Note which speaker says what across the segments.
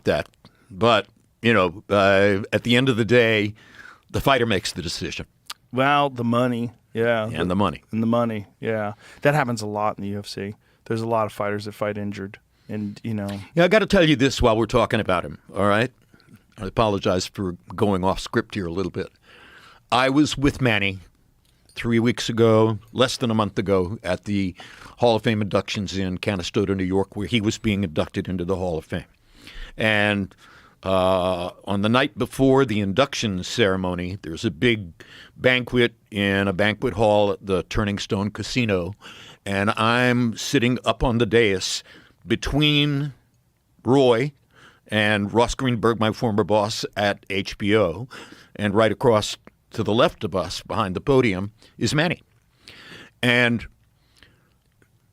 Speaker 1: that. But, at the end of the day, the fighter makes the decision.
Speaker 2: Well, the money, yeah.
Speaker 1: And the money.
Speaker 2: And the money, yeah. That happens a lot in the UFC. There's a lot of fighters that fight injured. And,
Speaker 1: Yeah, I got to tell you this while we're talking about him, all right? I apologize for going off script here a little bit. I was with Manny 3 weeks ago, less than a month ago, at the Hall of Fame inductions in Canastota, New York, where he was being inducted into the Hall of Fame. And on the night before the induction ceremony, there's a big banquet in a banquet hall at the Turning Stone Casino, and I'm sitting up on the dais between Roy and Ross Greenberg, my former boss at HBO, and right across to the left of us behind the podium is Manny. And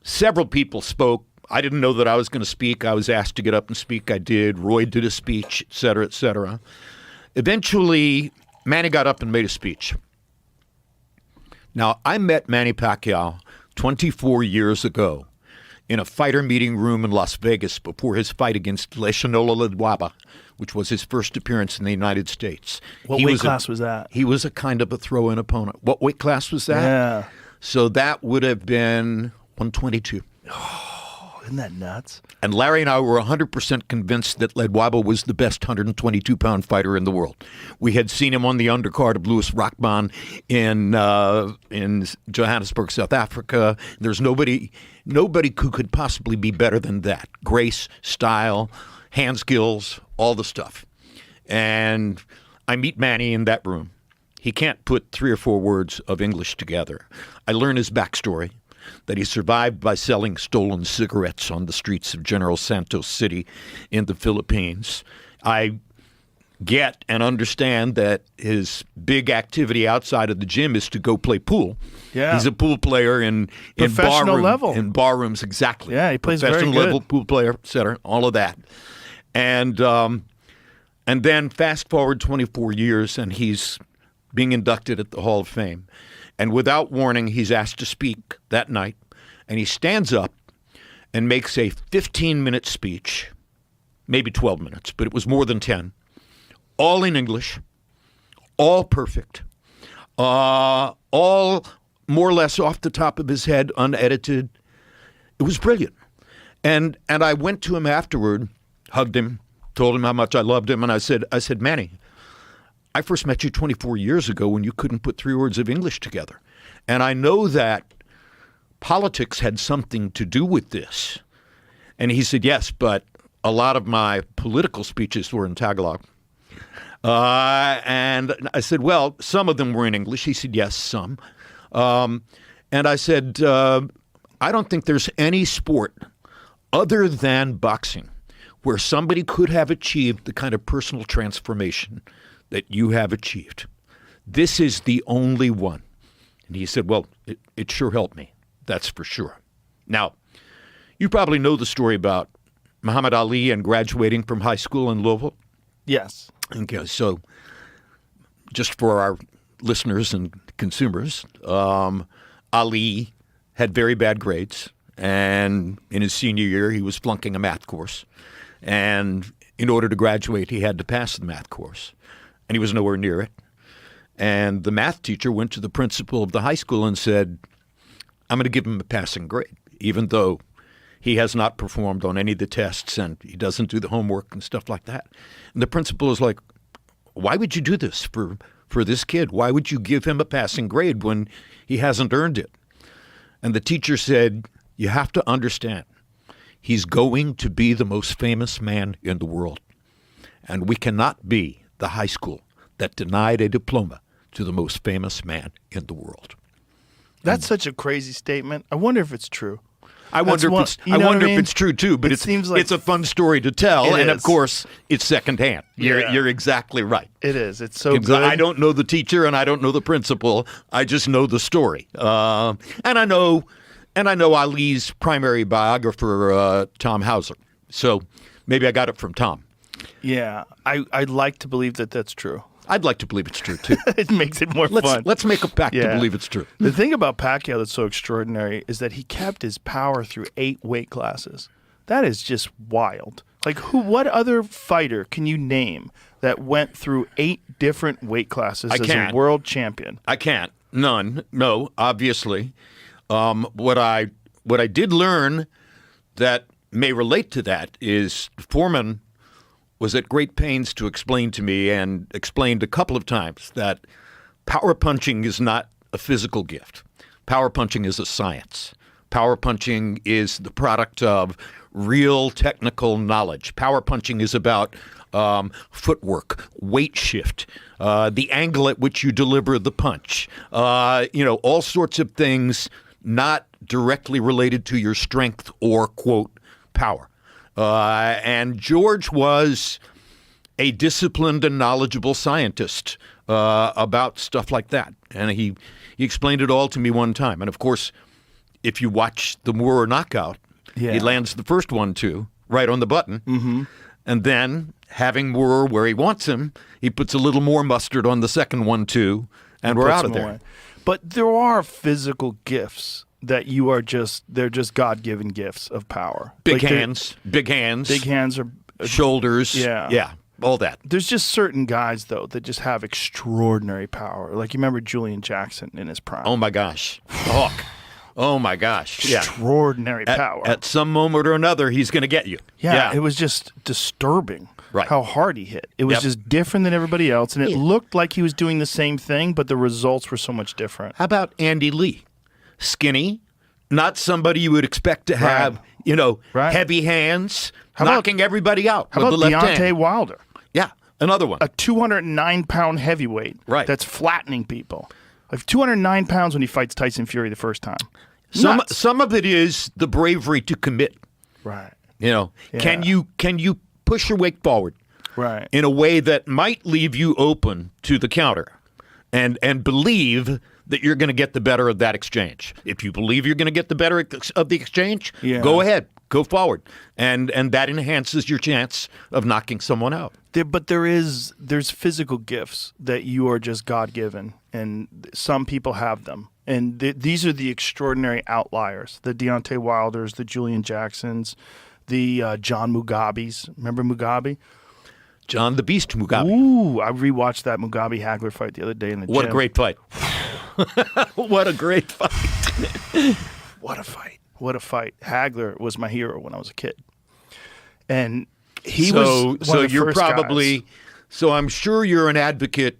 Speaker 1: several people spoke. I didn't know that I was going to speak. I was asked to get up and speak. I did. Roy did a speech, et cetera, et cetera. Eventually, Manny got up and made a speech. Now, I met Manny Pacquiao 24 years ago in a fighter meeting room in Las Vegas before his fight against Leshanola Ledwaba, which was his first appearance in the United States.
Speaker 2: What weight class was that?
Speaker 1: He was a kind of a throw-in opponent. What weight class was that?
Speaker 2: Yeah.
Speaker 1: So that would have been 122.
Speaker 2: Isn't that nuts?
Speaker 1: And Larry and I were 100% convinced that Ledwaba was the best 122-pound fighter in the world. We had seen him on the undercard of Louis Rockman in Johannesburg, South Africa. There's nobody who could possibly be better than that. Grace, style, hand skills, all the stuff. And I meet Manny in that room. He can't put 3 or 4 words of English together. I learn his backstory, that he survived by selling stolen cigarettes on the streets of General Santos City in the Philippines. I get and understand that his big activity outside of the gym is to go play pool.
Speaker 2: Yeah.
Speaker 1: He's a pool player in
Speaker 2: Professional level.
Speaker 1: In barrooms, exactly.
Speaker 2: Yeah, he plays very
Speaker 1: Professional
Speaker 2: good.
Speaker 1: level pool player, et cetera, all of that. And then fast forward 24 years, and he's being inducted at the Hall of Fame. And without warning, he's asked to speak that night. And he stands up and makes a 15-minute speech, maybe 12 minutes, but it was more than 10, all in English, all perfect, all more or less off the top of his head, unedited. It was brilliant. And I went to him afterward, hugged him, told him how much I loved him, and I said, Manny, I first met you 24 years ago when you couldn't put 3 words of English together. And I know that politics had something to do with this. And he said, yes, but a lot of my political speeches were in Tagalog. And I said, well, some of them were in English. He said, yes, some. And I said, I don't think there's any sport other than boxing where somebody could have achieved the kind of personal transformation that you have achieved. This is the only one. And he said, well, it sure helped me. That's for sure. Now, you probably know the story about Muhammad Ali and graduating from high school in Louisville.
Speaker 2: Yes.
Speaker 1: Okay, so just for our listeners and consumers, Ali had very bad grades. And in his senior year, he was flunking a math course. And in order to graduate, he had to pass the math course. And he was nowhere near it. And the math teacher went to the principal of the high school and said, I'm going to give him a passing grade, even though he has not performed on any of the tests and he doesn't do the homework and stuff like that. And the principal is like, why would you do this for this kid? Why would you give him a passing grade when he hasn't earned it? And the teacher said, you have to understand, he's going to be the most famous man in the world. And we cannot be the high school that denied a diploma to the most famous man in the world.
Speaker 2: That's such a crazy statement. I wonder if it's true.
Speaker 1: I wonder if it's true too, but
Speaker 2: seems like
Speaker 1: it's a fun story to tell, and
Speaker 2: is.
Speaker 1: of course it's secondhand.
Speaker 2: Yeah.
Speaker 1: You're exactly right.
Speaker 2: It is. It's so good.
Speaker 1: I don't know the teacher and I don't know the principal. I just know the story, and I know Ali's primary biographer, Tom Hauser. So maybe I got it from Tom.
Speaker 2: Yeah, I'd like to believe that that's true.
Speaker 1: I'd like to believe it's true too.
Speaker 2: It makes it more fun.
Speaker 1: Let's make a pact to believe it's true.
Speaker 2: The thing about Pacquiao that's so extraordinary is that he kept his power through 8 weight classes. That is just wild. Like what other fighter can you name that went through 8 different weight classes as a world champion?
Speaker 1: I can't. None. No, obviously. What I did learn that may relate to that is Foreman was at great pains to explain to me, and explained a couple of times, that power punching is not a physical gift. Power punching is a science. Power punching is the product of real technical knowledge. Power punching is about footwork, weight shift, the angle at which you deliver the punch, all sorts of things not directly related to your strength or, quote, power. And George was a disciplined and knowledgeable scientist about stuff like that. And he explained it all to me one time. And, of course, if you watch the Moorer knockout, he lands the first 1-2 right on the button. Mm-hmm. And then, having Moorer where he wants him, he puts a little more mustard on the second 1-2, and we're out of there.
Speaker 2: But there are physical gifts that they're just God-given gifts of power.
Speaker 1: Big hands. Big hands
Speaker 2: are
Speaker 1: shoulders. Yeah. All that.
Speaker 2: There's just certain guys, though, that just have extraordinary power. Like, you remember Julian Jackson in his prime.
Speaker 1: Oh, my gosh. Hawk. Oh, my gosh.
Speaker 2: Extraordinary power.
Speaker 1: At some moment or another, he's going to get you.
Speaker 2: Yeah, it was just disturbing how hard he hit. It was just different than everybody else, and it looked like he was doing the same thing, but the results were so much different.
Speaker 1: How about Andy Lee? Skinny, not somebody you would expect to have, heavy hands, knocking everybody out with the left hand.
Speaker 2: Deontay Wilder?
Speaker 1: Yeah, another one.
Speaker 2: A 209-pound heavyweight that's flattening people. Like 209 pounds when he fights Tyson Fury the first time.
Speaker 1: Some of it is the bravery to commit.
Speaker 2: Right.
Speaker 1: Can you push your weight forward?
Speaker 2: Right.
Speaker 1: In a way that might leave you open to the counter, and believe that you're going to get the better of that exchange. If you believe you're going to get the better of the exchange, go ahead, go forward, and that enhances your chance of knocking someone out.
Speaker 2: But there's physical gifts that you are just God-given, and some people have them. And these are the extraordinary outliers, the Deontay Wilders, the Julian Jacksons, the John Mugabes. Remember Mugabe?
Speaker 1: John the Beast Mugabe.
Speaker 2: Ooh, I rewatched that Mugabe-Hagler fight the other day in the gym.
Speaker 1: What a great fight. What a great fight.
Speaker 2: What a fight. What a fight. Hagler was my hero when I was a kid. And he was one of the first guys.
Speaker 1: So I'm sure you're an advocate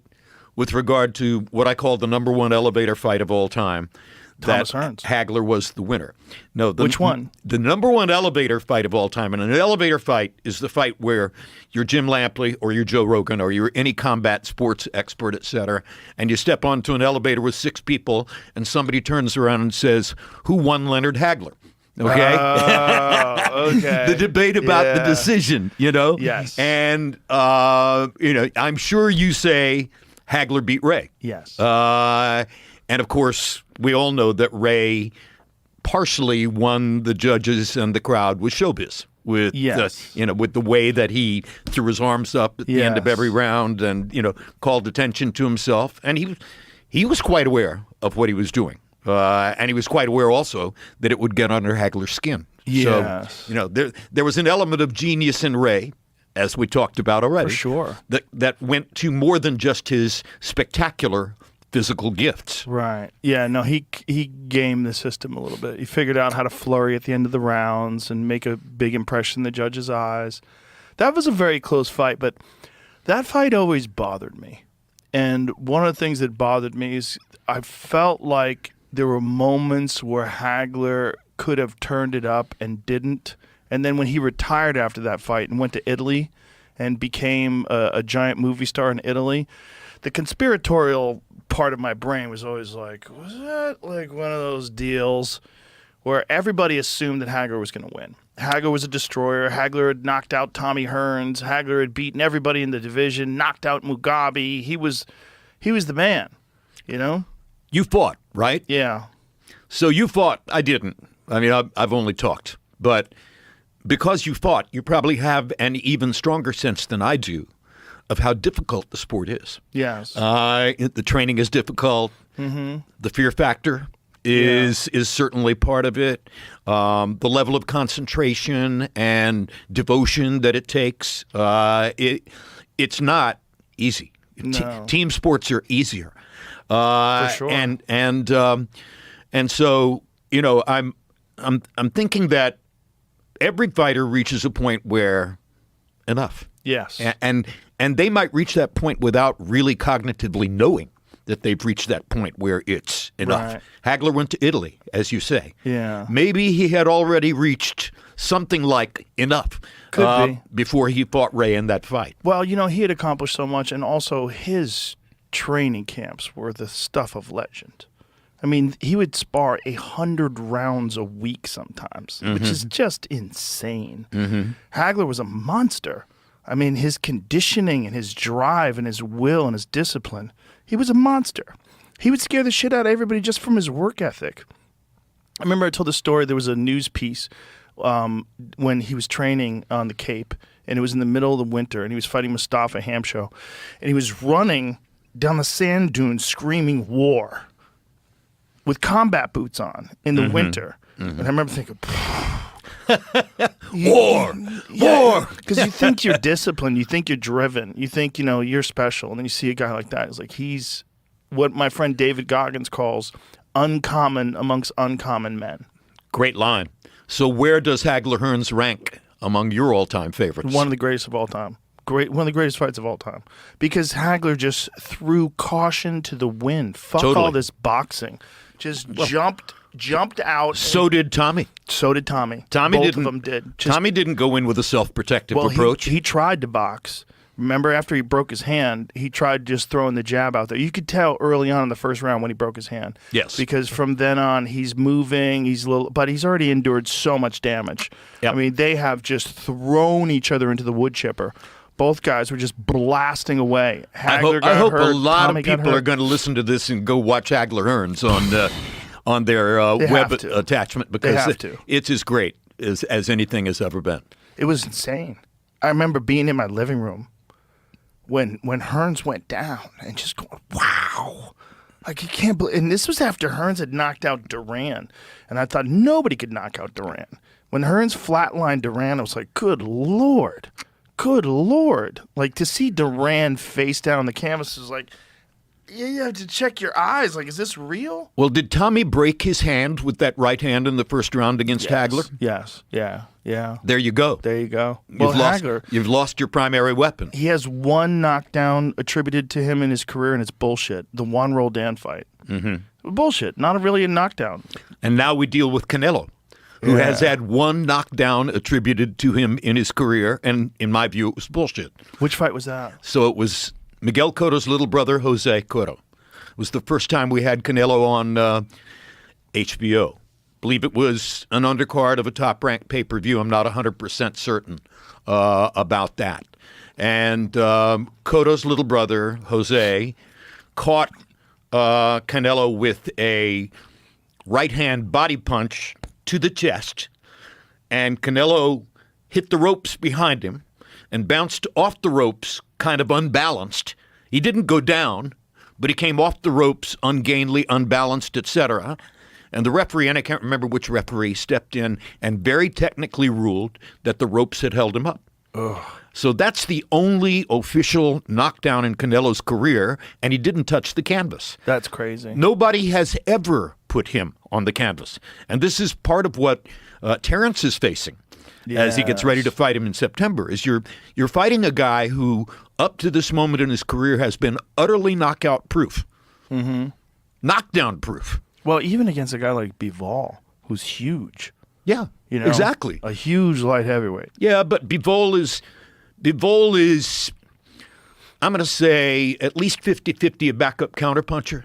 Speaker 1: with regard to what I call the number one elevator fight of all time.
Speaker 2: Thomas Hearns.
Speaker 1: Hagler was the winner. No,
Speaker 2: which one?
Speaker 1: The number one elevator fight of all time. And an elevator fight is the fight where you're Jim Lampley or you're Joe Rogan or you're any combat sports expert, et cetera, and you step onto an elevator with 6 people and somebody turns around and says, "Who won Leonard Hagler?" Okay?
Speaker 2: Okay.
Speaker 1: The debate about the decision,
Speaker 2: Yes.
Speaker 1: And, I'm sure you say Hagler beat Ray.
Speaker 2: Yes.
Speaker 1: And, of course, we all know that Ray partially won the judges and the crowd with showbiz, with with the way that he threw his arms up at the end of every round and, called attention to himself. And he was quite aware of what he was doing. And he was quite aware also that it would get under Hagler's skin.
Speaker 2: Yes.
Speaker 1: So, there was an element of genius in Ray, as we talked about already.
Speaker 2: For sure.
Speaker 1: That went to more than just his spectacular physical gifts.
Speaker 2: Right. Yeah, no, he gamed the system a little bit. He figured out how to flurry at the end of the rounds and make a big impression in the judges' eyes. That was a very close fight, but that fight always bothered me. And one of the things that bothered me is I felt like there were moments where Hagler could have turned it up and didn't. And then when he retired after that fight and went to Italy and became a giant movie star in Italy, the conspiratorial part of my brain was always like, was that like one of those deals where everybody assumed that Hagler was going to win? Hagler was a destroyer. Hagler had knocked out Tommy Hearns. Hagler had beaten everybody in the division, knocked out Mugabe. He was the man,
Speaker 1: You fought, right?
Speaker 2: Yeah.
Speaker 1: So you fought. I didn't. I mean, I've only talked. But because you fought, you probably have an even stronger sense than I do of how difficult the sport is.
Speaker 2: Yes.
Speaker 1: The training is difficult. Mm-hmm. The fear factor is certainly part of it. The level of concentration and devotion that it takes. It's not easy.
Speaker 2: No.
Speaker 1: Team sports are easier.
Speaker 2: For sure.
Speaker 1: And so, you know, I'm thinking that every fighter reaches a point where enough.
Speaker 2: Yes.
Speaker 1: And they might reach that point without really cognitively knowing that they've reached that point where it's enough.
Speaker 2: Right.
Speaker 1: Hagler went to Italy, as you say.
Speaker 2: Yeah.
Speaker 1: Maybe he had already reached something like enough
Speaker 2: Could be.
Speaker 1: before he fought Ray in that fight.
Speaker 2: Well, you know, he had accomplished so much, and also his training camps were the stuff of legend. I mean, he would spar 100 rounds a week sometimes, which is just insane. Hagler was a monster. I mean, his conditioning and his drive and his will and his discipline, he was a monster. He would scare the shit out of everybody just from his work ethic. I remember I told the story, there was a news piece when he was training on the Cape, and it was in the middle of the winter, and he was fighting Mustafa Hamsho, and he was running down the sand dunes screaming war with combat boots on in the winter. And I remember thinking,
Speaker 1: War! War!
Speaker 2: Because you think you're disciplined, you think you're driven, you think, you know, you're special, and then you see a guy like that. It's like he's what my friend David Goggins calls uncommon amongst uncommon men.
Speaker 1: Great line. So where does Hagler Hearns rank among your all-time favorites?
Speaker 2: One of the greatest of all time. One of the greatest fights of all time. Because Hagler just threw caution to the wind. Fuck
Speaker 1: Totally.
Speaker 2: all this boxing. Just jumped out.
Speaker 1: So did Tommy.
Speaker 2: So did Tommy. Both of them did.
Speaker 1: Tommy didn't go in with a self-protective approach.
Speaker 2: He tried to box. Remember, after he broke his hand, he tried just throwing the jab out there. You could tell early on in the first round when he broke his hand.
Speaker 1: Yes.
Speaker 2: Because from then on, he's moving, but he's already endured so much damage.
Speaker 1: Yep.
Speaker 2: I mean, they have just thrown each other into the wood chipper. Both guys were just blasting away.
Speaker 1: I
Speaker 2: Hagler
Speaker 1: hope
Speaker 2: got hurt,
Speaker 1: a lot
Speaker 2: Tommy
Speaker 1: of
Speaker 2: got
Speaker 1: people
Speaker 2: hurt.
Speaker 1: are going to listen to this and go watch Hagler Hearns on their
Speaker 2: They
Speaker 1: web
Speaker 2: have to.
Speaker 1: attachment
Speaker 2: They
Speaker 1: because
Speaker 2: have to.
Speaker 1: it's as great as anything has ever been.
Speaker 2: It was insane. I remember being in my living room when Hearns went down and just going, wow. Like, you can't believe. And this was after Hearns had knocked out Duran. And I thought nobody could knock out Duran. When Hearns flatlined Duran, I was like, good Lord. Good Lord. Like, to see Duran face down on the canvas is like, you have to check your eyes. Like, is this real?
Speaker 1: Well, did Tommy break his hand with that right hand in the first round against Hagler?
Speaker 2: Yes. Yeah.
Speaker 1: There you go.
Speaker 2: There you go. Well, Hagler,
Speaker 1: You've lost your primary weapon.
Speaker 2: he has one knockdown attributed to him in his career, and it's bullshit. The Juan Roldan fight. Bullshit. Not really a knockdown.
Speaker 1: And now we deal with Canelo, who
Speaker 2: Yeah.
Speaker 1: has had one knockdown attributed to him in his career, and in my view, it was bullshit.
Speaker 2: Which fight was that?
Speaker 1: So it was Miguel Cotto's little brother, Jose Cotto. It was the first time we had Canelo on HBO. Believe it was an undercard of a top-ranked pay-per-view. I'm not 100% certain about that. And Cotto's little brother, Jose, caught Canelo with a right-hand body punch to the chest, and Canelo hit the ropes behind him and bounced off the ropes kind of unbalanced. He didn't go down, but he came off the ropes ungainly, unbalanced, etc. And the referee, and I can't remember which referee, stepped in and very technically ruled that the ropes had held him up. So that's the only official knockdown in Canelo's career, and he didn't touch the canvas.
Speaker 2: That's crazy.
Speaker 1: Nobody has ever put him on the canvas. And this is part of what Terrence is facing as he gets ready to fight him in September, is you're fighting a guy who, up to this moment in his career, has been utterly knockout-proof. Knockdown-proof.
Speaker 2: Well, even against a guy like Bivol, who's huge.
Speaker 1: Yeah,
Speaker 2: You know,
Speaker 1: exactly.
Speaker 2: A huge light heavyweight.
Speaker 1: Yeah, but Bivol is, I'm going to say, at least 50-50 a backup counterpuncher.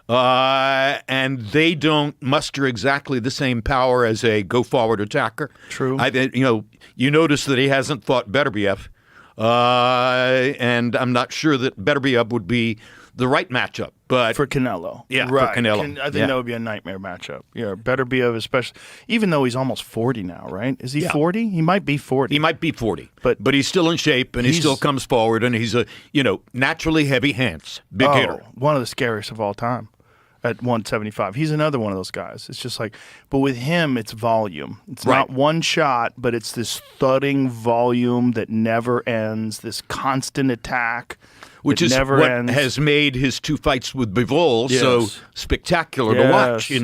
Speaker 1: And they don't muster exactly the same power as a go-forward attacker.
Speaker 2: True.
Speaker 1: You notice that he hasn't fought Beterbiev, and I'm not sure that Beterbiev would be the right matchup. But
Speaker 2: For Canelo.
Speaker 1: Yeah, for
Speaker 2: right.
Speaker 1: Canelo.
Speaker 2: I think
Speaker 1: Yeah.
Speaker 2: that would be a nightmare matchup. Yeah, better be of especially, even though he's almost 40 now, right? Is he
Speaker 1: Yeah.
Speaker 2: 40? He might be 40.
Speaker 1: he might be 40,
Speaker 2: But
Speaker 1: he's still in shape, and he
Speaker 2: he's-
Speaker 1: still comes forward, and he's a naturally heavy hands, big hitter.
Speaker 2: One of the scariest of all time. at 175. He's another one of those guys. It's just like, but with him, it's volume. It's
Speaker 1: Right.
Speaker 2: not one shot, but it's this thudding volume that never ends, this constant attack.
Speaker 1: Which
Speaker 2: that
Speaker 1: is
Speaker 2: never
Speaker 1: what
Speaker 2: ends.
Speaker 1: has made his 2 fights with Bivol so
Speaker 2: Yes.
Speaker 1: spectacular to watch,
Speaker 2: Yes.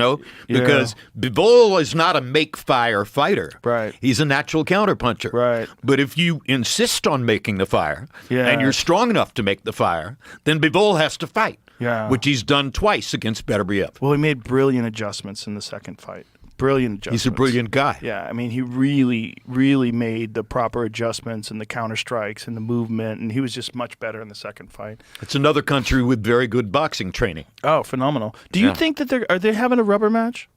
Speaker 1: because Bivol is not a make-fire fighter.
Speaker 2: Right.
Speaker 1: He's a natural counterpuncher.
Speaker 2: Right.
Speaker 1: But if you insist on making the fire, and you're
Speaker 2: Yes.
Speaker 1: strong enough to make the fire, then Bivol has to fight,
Speaker 2: Yeah.
Speaker 1: which he's done twice against Beterbiev.
Speaker 2: Well, he made brilliant adjustments in the second fight. Brilliant adjustments.
Speaker 1: He's a brilliant guy.
Speaker 2: Yeah, I mean, he really, really made the proper adjustments and the counter strikes and the movement, and he was just much better in the second fight.
Speaker 1: It's another country with very good boxing training.
Speaker 2: Oh, phenomenal! Do you
Speaker 1: Yeah.
Speaker 2: think that are they having a rubber match?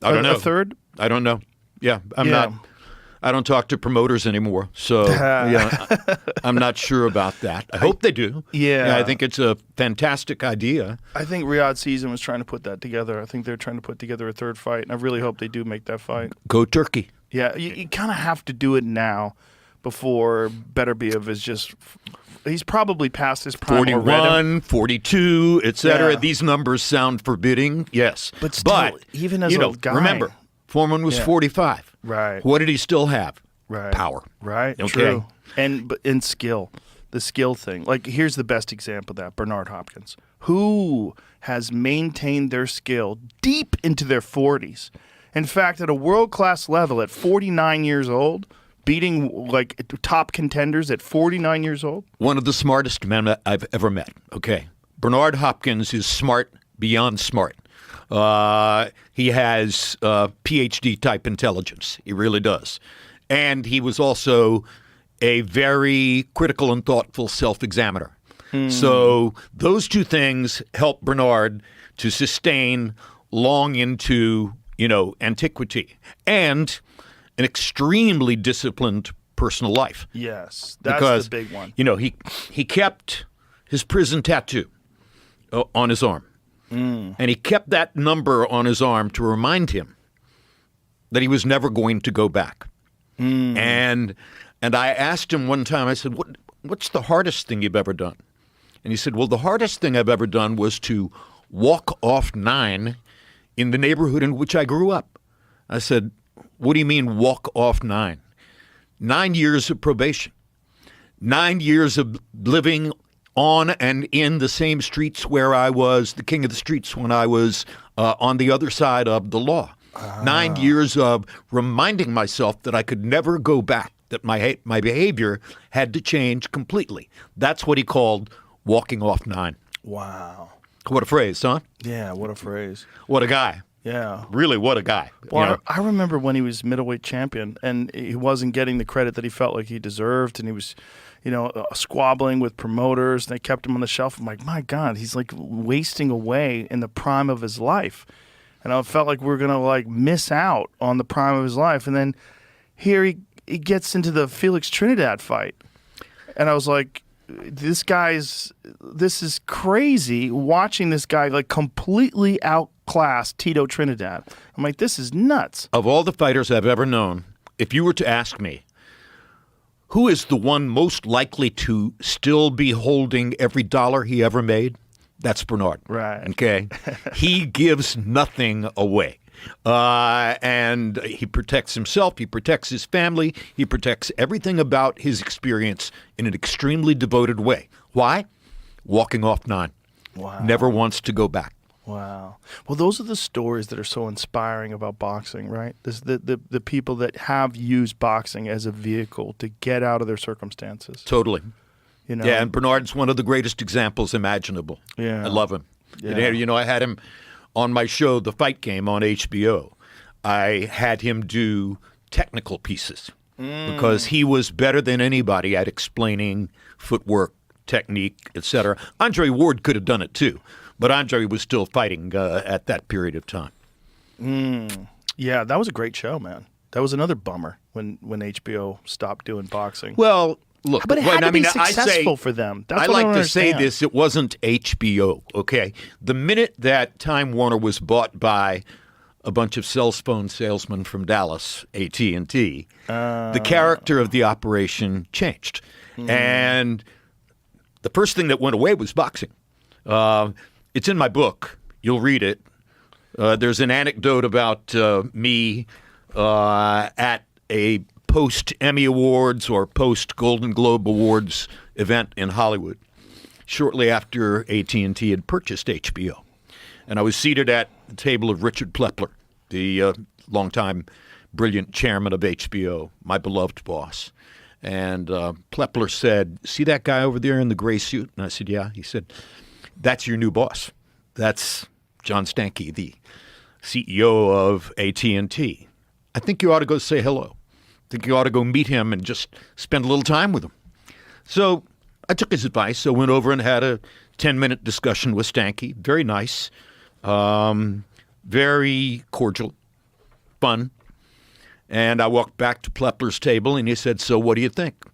Speaker 1: I don't know.
Speaker 2: A third?
Speaker 1: I don't know. Yeah, I'm
Speaker 2: Yeah.
Speaker 1: not. I don't talk to promoters anymore, so yeah, I'm not sure about that. I hope they do.
Speaker 2: Yeah.
Speaker 1: I think it's a fantastic idea.
Speaker 2: I think Riyadh Season was trying to put that together. I think they're trying to put together a third fight, and I really hope they do make that fight.
Speaker 1: Go Turkey.
Speaker 2: Yeah, you kind of have to do it now before Beterbiev is just. He's probably past his prime already.
Speaker 1: 41, 42, etc.
Speaker 2: Yeah.
Speaker 1: These numbers sound forbidding. Yes,
Speaker 2: But still, even as a guy-
Speaker 1: remember, Foreman was
Speaker 2: Yeah.
Speaker 1: 45.
Speaker 2: Right.
Speaker 1: What did he still have?
Speaker 2: Right.
Speaker 1: Power.
Speaker 2: Right.
Speaker 1: Okay.
Speaker 2: True. And skill, the skill thing. Like here's the best example of that: Bernard Hopkins, who has maintained their skill deep into their 40s. In fact, at a world-class level, at 49 years old, beating like top contenders at 49 years old.
Speaker 1: One of the smartest men that I've ever met. Okay. Bernard Hopkins is smart beyond smart. He has PhD type intelligence. He really does. And he was also a very critical and thoughtful self-examiner. So those two things helped Bernard to sustain long into, antiquity and an extremely disciplined personal life.
Speaker 2: Yes, that's
Speaker 1: Because,
Speaker 2: the big one.
Speaker 1: He kept his prison tattoo on his arm. And he kept that number on his arm to remind him that he was never going to go back. And I asked him one time, I said, what's the hardest thing you've ever done? And he said, well, the hardest thing I've ever done was to walk off 9 in the neighborhood in which I grew up. I said, what do you mean walk off 9? 9 years of probation. 9 years of living on and in the same streets where I was the king of the streets when I was on the other side of the law. 9 years of reminding myself that I could never go back, that my behavior had to change completely. That's what he called walking off 9.
Speaker 2: Wow.
Speaker 1: What a phrase, huh?
Speaker 2: Yeah, what a phrase.
Speaker 1: What a guy.
Speaker 2: Yeah.
Speaker 1: Really, what a guy.
Speaker 2: Well, I remember when he was middleweight champion and he wasn't getting the credit that he felt like he deserved, and he was, squabbling with promoters, and they kept him on the shelf. I'm like, my God, he's like wasting away in the prime of his life. And I felt like we were going to miss out on the prime of his life. And then here he gets into the Felix Trinidad fight. And I was like, this is crazy watching this guy completely outclass Tito Trinidad. I'm like, this is nuts.
Speaker 1: Of all the fighters I've ever known, if you were to ask me, who is the one most likely to still be holding every dollar he ever made? That's Bernard.
Speaker 2: Right.
Speaker 1: Okay. He gives nothing away. And he protects himself. He protects his family. He protects everything about his experience in an extremely devoted way. Why? Walking off 9.
Speaker 2: Wow.
Speaker 1: Never wants to go back.
Speaker 2: Wow. Well, those are the stories that are so inspiring about boxing, right? The people that have used boxing as a vehicle to get out of their circumstances.
Speaker 1: Totally.
Speaker 2: Yeah,
Speaker 1: and Bernard's one of the greatest examples imaginable.
Speaker 2: Yeah.
Speaker 1: I love him.
Speaker 2: Yeah.
Speaker 1: I had him on my show, The Fight Game on HBO. I had him do technical pieces because he was better than anybody at explaining footwork, technique, etc. Andre Ward could have done it too, but Andre was still fighting at that period of time.
Speaker 2: Yeah, that was a great show, man. That was another bummer when HBO stopped doing boxing.
Speaker 1: Well, look,
Speaker 2: But it had to be
Speaker 1: I
Speaker 2: successful
Speaker 1: say,
Speaker 2: for them. That's
Speaker 1: I
Speaker 2: what I
Speaker 1: like
Speaker 2: don't
Speaker 1: to say
Speaker 2: understand.
Speaker 1: this, it wasn't HBO, okay? The minute that Time Warner was bought by a bunch of cell phone salesmen from Dallas, AT&T, the character of the operation changed. And the first thing that went away was boxing. It's in my book. You'll read it. There's an anecdote about me at a post-Emmy Awards or post-Golden Globe Awards event in Hollywood shortly after AT&T had purchased HBO. And I was seated at the table of Richard Plepler, the longtime brilliant chairman of HBO, my beloved boss. And Plepler said, "See that guy over there in the gray suit?" And I said, "Yeah." He said, "That's your new boss. That's John Stankey, the CEO of AT&T. I think you ought to go say hello. I think you ought to go meet him and just spend a little time with him." So I took his advice. I went over and had a 10-minute discussion with Stankey. Very nice, very cordial, fun. And I walked back to Plepler's table, and he said, "So what do you think?"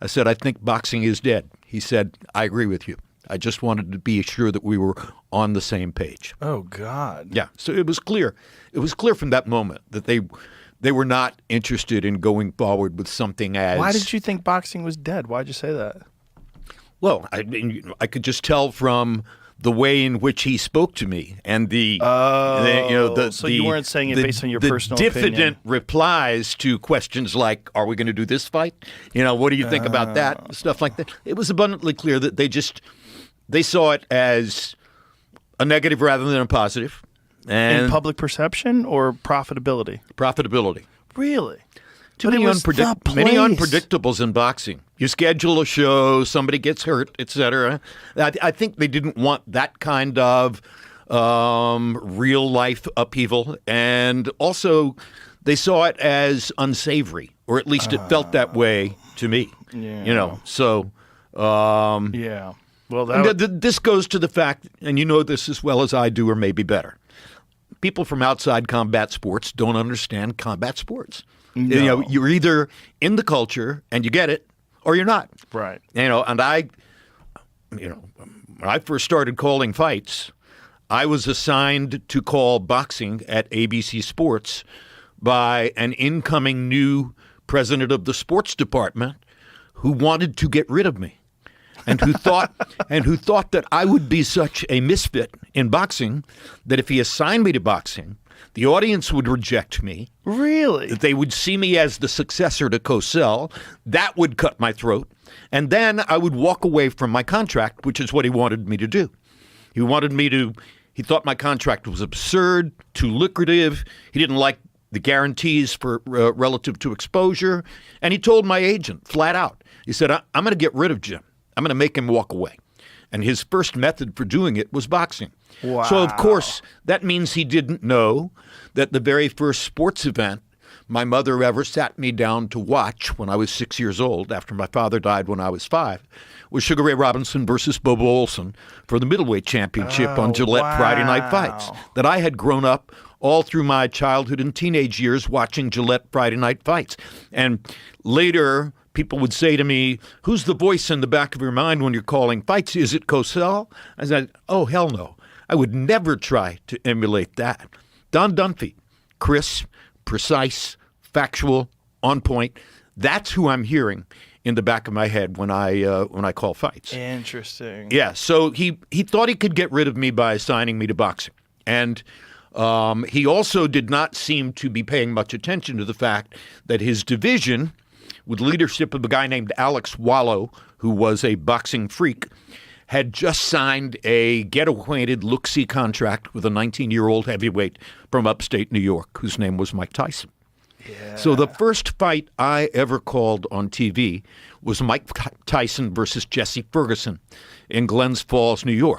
Speaker 1: I said, "I think boxing is dead." He said, "I agree with you. I just wanted to be sure that we were on the same page."
Speaker 2: Oh, God.
Speaker 1: Yeah. So it was clear. It was clear from that moment that they were not interested in going forward with something as...
Speaker 2: Why did you think boxing was dead? Why'd you say that?
Speaker 1: Well, I mean, I could just tell from the way in which he spoke to me and
Speaker 2: so you weren't saying it based on your personal opinion.
Speaker 1: The diffident replies to questions like, "Are we going to do this fight? What do you think about that?" Stuff like that. It was abundantly clear that they saw it as a negative rather than a positive. And
Speaker 2: in public perception or profitability?
Speaker 1: Profitability.
Speaker 2: Really?
Speaker 1: Too many unpredictables in boxing. You schedule a show, somebody gets hurt, etc. I think they didn't want that kind of real life upheaval, and also they saw it as unsavory, or at least it felt that way to me.
Speaker 2: Yeah.
Speaker 1: So
Speaker 2: yeah. Well,
Speaker 1: this goes to the fact, and you know this as well as I do, or maybe better. People from outside combat sports don't understand combat sports.
Speaker 2: No.
Speaker 1: You're either in the culture and you get it, or you're not.
Speaker 2: Right.
Speaker 1: And when I first started calling fights, I was assigned to call boxing at ABC Sports by an incoming new president of the sports department who wanted to get rid of me. And who thought that I would be such a misfit in boxing that if he assigned me to boxing, the audience would reject me.
Speaker 2: Really?
Speaker 1: That they would see me as the successor to Cosell. That would cut my throat. And then I would walk away from my contract, which is what he wanted me to do. He thought my contract was absurd, too lucrative. He didn't like the guarantees for relative to exposure. And he told my agent flat out, he said, "I'm going to get rid of Jim. I'm going to make him walk away." And his first method for doing it was boxing.
Speaker 2: Wow.
Speaker 1: So, of course, that means he didn't know that the very first sports event my mother ever sat me down to watch when I was 6 years old, after my father died when I was 5, was Sugar Ray Robinson versus Bobo Olson for the middleweight championship on Gillette Friday Night Fights. That I had grown up all through my childhood and teenage years watching Gillette Friday Night Fights. And later, people would say to me, "Who's the voice in the back of your mind when you're calling fights? Is it Cosell?" I said, "Oh, hell no. I would never try to emulate that." Don Dunphy, crisp, precise, factual, on point. That's who I'm hearing in the back of my head when I call fights.
Speaker 2: Interesting.
Speaker 1: Yeah, so he thought he could get rid of me by assigning me to boxing. And he also did not seem to be paying much attention to the fact that his division, with leadership of a guy named Alex Wallow, who was a boxing freak, had just signed a get-acquainted, look-see contract with a 19-year-old heavyweight from upstate New York, whose name was Mike Tyson.
Speaker 2: Yeah.
Speaker 1: So the first fight I ever called on TV was Mike Tyson versus Jesse Ferguson in Glens Falls, New York.